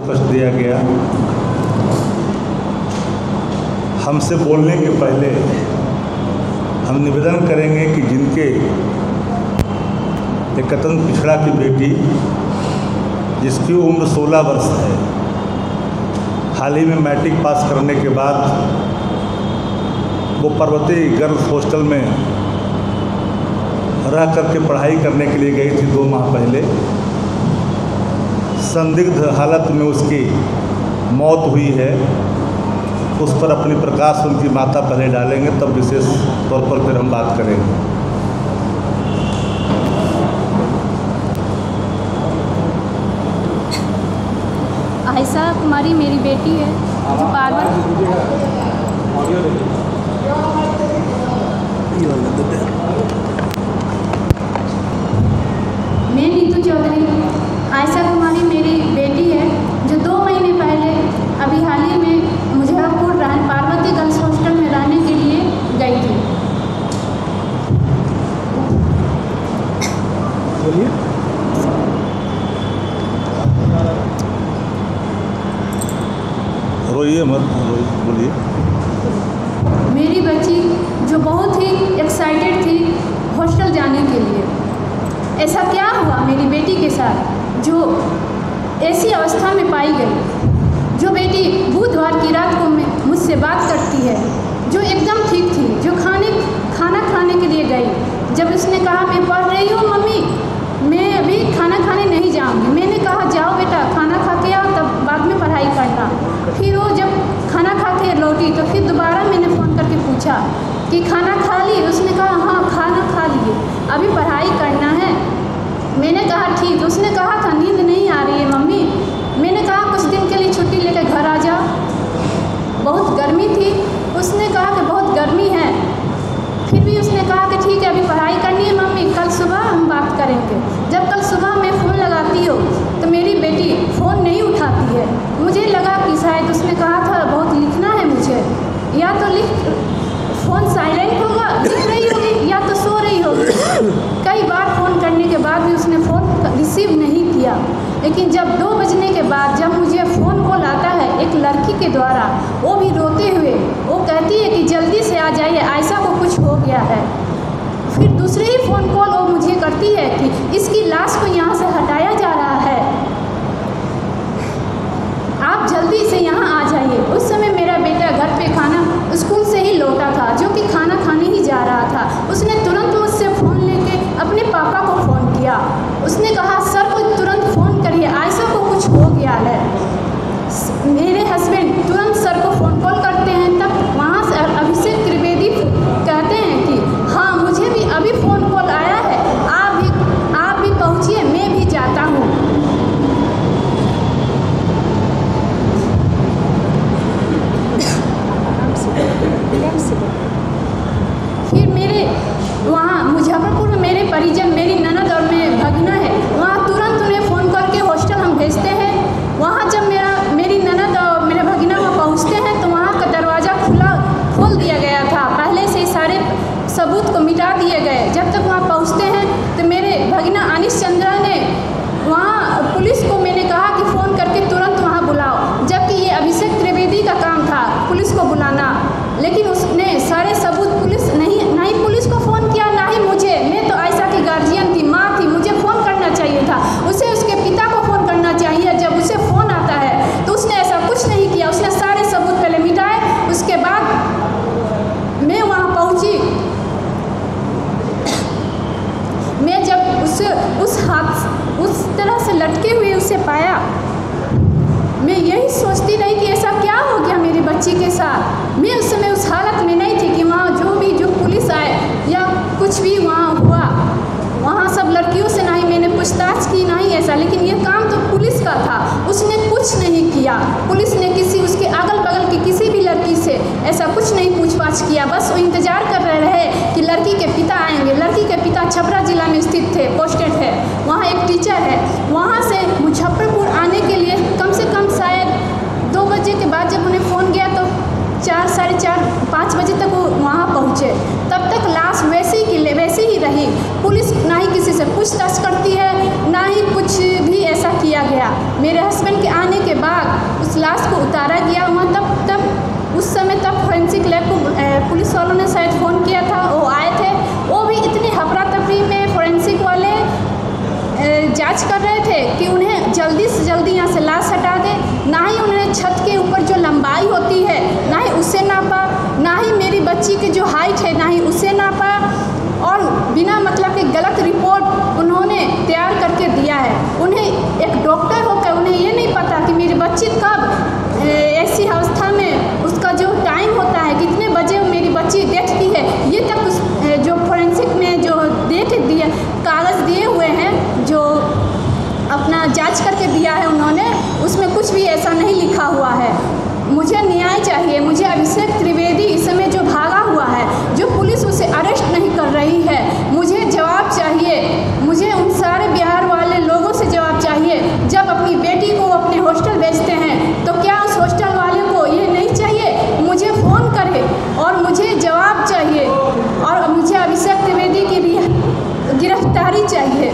कष्ट दिया गया। हमसे बोलने के पहले हम निवेदन करेंगे कि जिनके एक कतन पिछड़ा की बेटी जिसकी उम्र 16 वर्ष है, हाल ही में मैट्रिक पास करने के बाद वो पर्वती गर्ल्स हॉस्टल में रह करके पढ़ाई करने के लिए गई थी 2 माह पहले। संदिग्ध हालत में उसकी मौत हुई है। उस पर अपनी प्रकाश उनकी माता पहले डालेंगे, तब विशेष तौर पर फिर हम बात करेंगे। आयशा कुमारी मेरी बेटी है जो मैं नीतू चौधरी। आयशा कुमारी मेरी बेटी है जो 2 महीने पहले अभी हाल ही में मुजफ्फरपुर पार्वती गर्ल्स हॉस्टल में रहने के लिए गई थी। बोलिए। रोइए मत, बोलिए। मेरी बच्ची जो बहुत ही एक्साइटेड थी हॉस्टल जाने के लिए। ऐसा क्या हुआ मेरी बेटी के साथ जो ऐसी अवस्था में पाई गई? जो बेटी बुधवार की रात को मुझसे बात करती है, जो एकदम ठीक थी, जो खाना खाने के लिए गई। जब उसने कहा मैं पढ़ रही हूँ मम्मी, मैं अभी खाना खाने नहीं जाऊँगी। मैंने कहा जाओ बेटा खाना खा के आओ, तब बाद में पढ़ाई करना। फिर वो जब खाना खा के लौटी तो फिर दोबारा मैंने फ़ोन करके पूछा कि खाना खा ली? उसने कहा हाँ खाना खा लिए, अभी पढ़ाई करना है। मैंने कहा ठीक। उसने कहा था नींद नहीं आ रही है मम्मी। मैंने कहा कुछ दिन के लिए छुट्टी लेकर घर आ जाओ, बहुत गर्मी थी। उसने कहा कि बहुत गर्मी है। फिर भी उसने कहा कि ठीक है अभी पढ़ाई करनी है मम्मी, कल सुबह हम बात करेंगे। जब कल सुबह मैं फ़ोन लगाती हूँ तो मेरी बेटी फ़ोन नहीं उठाती है। मुझे लगा कि शायद उसने कहा था बहुत लिखना है मुझे, या तो फ़ोन साइलेंट होगा, लिख रही होगी, या तो सो रही होगी। कई बार फ़ोन करने के बाद भी उसने फ़ोन रिसीव नहीं किया। लेकिन जब 2 बजने के बाद जब मुझे फ़ोन कॉल आता है एक लड़की के द्वारा, वो भी रोते हुए वो कहती है कि जल्दी से आ जाइए, आयशा को कुछ हो गया है। फिर दूसरे ही फ़ोन कॉल वो मुझे करती है कि इसकी लाश को यहाँ से हटाया जा रहा है, आप जल्दी से यहाँ आ जाइए। उस समय मेरा बेटा घर पे खाना स्कूल से ही लौटा था, जो कि खाना खाने ही जा रहा था। उसने तुरंत मुझसे फ़ोन लेके अपने पापा को फ़ोन किया। उसने कहा सर को तुरंत फ़ोन करिए, आयशा को कुछ हो गया है। मेरे हस्बैंड तुरंत सर को फ़ोन कॉल करते हैं। तब वहाँ से अभिषेक त्रिवेदी कहते हैं कि हाँ मुझे भी अभी फ़ोन कॉल आया है, आप भी पहुँचिए, मैं भी जाता हूँ। फिर मेरे वहाँ मुजफ्फरपुर में मेरे परिजन, मेरी ननद और मेरे भगना है, वहाँ तुरंत उन्हें फ़ोन करके हॉस्टल हम भेजते हैं। वहाँ जब मेरी ननद और मेरे भगना वहाँ पहुँचते हैं तो वहाँ का दरवाज़ा खोल दिया गया था। पहले से सारे सबूत को मिटा दिए गए। जब तक वहाँ पहुँचते हैं तो मेरे भगना अनिश चंद्रा ने वहाँ पुलिस को मैंने कहा कि फ़ोन करके तुरंत वहाँ बुलाओ, जबकि ये अभिषेक त्रिवेदी का काम था पुलिस को बुलाना। लेकिन उसने सारे सबूत ना ही पुलिस को फ़ोन किया, ना ही मुझे। मैं तो आयशा की गार्जियन थी, माँ थी, मुझे फ़ोन करना चाहिए था। उसे उसके पिता को फ़ोन करना चाहिए। जब उसे फ़ोन आता है तो उसने ऐसा कुछ नहीं किया। उसने सारे सबूत पहले मिटाए, उसके बाद मैं वहाँ पहुँची। मैं जब उस तरह से लटके हुए उसे पाया, मैं यही सोचती रही कि ऐसा क्या हो गया मेरी बच्ची के साथ। मैं उस समय उस हालत में नहीं थी कि वहाँ जो पुलिस आए या कुछ भी वहाँ हुआ। वहाँ सब लड़कियों से ना ही मैंने पूछताछ की, ना ही ऐसा। लेकिन ये काम तो पुलिस का था, उसने कुछ नहीं किया। पुलिस ने उसके अगल बगल की किसी भी लड़की से ऐसा कुछ नहीं पूछताछ किया। बस वो इंतज़ार कर रहे कि लड़की के पिता आएंगे। लड़की के पिता छपरा जिला में स्थित थे, पोस्टेड है, वहाँ एक टीचर है। वहाँ से मुजफ्फरपुर आने के लिए कम से कम शायद 2 बजे के बाद जब उन्हें फ़ोन गया तो 4, साढ़े 4, 5 बजे तक वो वहाँ पहुँचे। तब तक लाश वैसे ही रही। पुलिस ना ही किसी से पूछताछ करती है, ना ही कुछ भी ऐसा किया गया। मेरे हस्बैंड के आने के बाद लाश को उतारा गया वहाँ, तब उस समय तक फोरेंसिक लैब को पुलिस वालों ने शायद फ़ोन किया था, वो आए थे। वो भी इतनी हफरा तफरी में फोरेंसिक वाले जांच कर रहे थे कि उन्हें जल्दी से जल्दी यहाँ से लाश हटा दे। ना ही उन्होंने छत के ऊपर जो लंबाई होती है ना ही उसे नापा, ना ही मेरी बच्ची की जो हाइट है ना ही उसे नापा, और बिना मतलब के गलत रिपोर्ट उन्होंने तैयार करके दिया है। उन्हें एक डॉक्टर होकर उन्हें ये नहीं पता कि मेरी बच्ची कब ऐसी अवस्था में उसका जो टाइम होता है, कितने बजे मेरी बच्ची देखती है, ये तक उस जो फोरेंसिक में जो देख दिया कागज़ दिए हुए हैं, जो अपना जांच करके दिया है उन्होंने, उसमें कुछ भी ऐसा नहीं लिखा हुआ है। मुझे न्याय चाहिए। मुझे अभिषेक त्रिवेदी इस समय जो भागा हुआ है, जो पुलिस उसे अरेस्ट नहीं कर रही है, मुझे जवाब चाहिए। मुझे उन सारे बिहार वाले लोगों से जवाब चाहिए। जब अपनी बेटी को अपने हॉस्टल भेजते हैं तो क्या उस हॉस्टल वाले को ये नहीं चाहिए मुझे फ़ोन करे और मुझे जवाब चाहिए, और मुझे अभिषेक त्रिवेदी की गिरफ्तारी चाहिए।